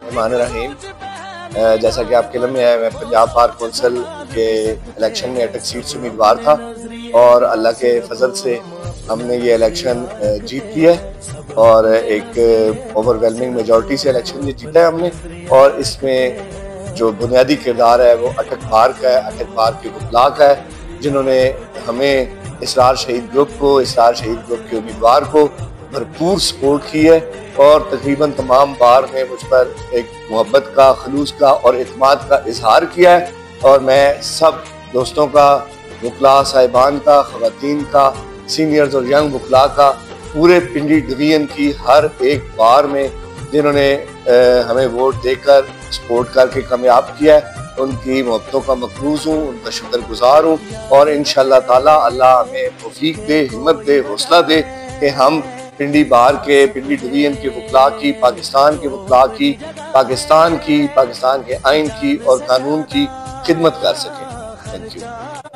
रहमान रहीम। जैसा कि आपके इल्म में है, मैं पंजाब बार कौंसिल के इलेक्शन में अटक सीट से उम्मीदवार था और अल्लाह के फजल से हमने ये इलेक्शन जीत लिया है और एक ओवरवेलमिंग मेजॉरिटी से इलेक्शन ये जीता है हमने। और इसमें जो बुनियादी किरदार है वो अटक बार का है, अटक बार के वकला का है, जिन्होंने हमें इसरार शहीद ग्रुप के उम्मीदवार को भरपूर सपोर्ट की है और तकरीबन तमाम बार में मुझ पर एक मोहब्बत का, खलूस का और इत्मीनान का इजहार किया है। और मैं सब दोस्तों का, वकला साहिबान का, खवातीन का, सीनियर्स और यंग वकला का, पूरे पिंडी डिवीजन की हर एक बार में जिन्होंने हमें वोट देकर सपोर्ट करके कामयाब किया है, उनकी मोहब्बतों का मकरूज हूँ, उनका शुक्रगुजार हूँ। और इंशाअल्लाह ताला अल्लाह हमें तौफीक दे, हिम्मत दे, हौसला दे कि हम पिंडी बार के, पिंडी डिवीजन के वकला की, पाकिस्तान के वकला की, पाकिस्तान के आइन की और कानून की खिदमत कर सकें। Thank you.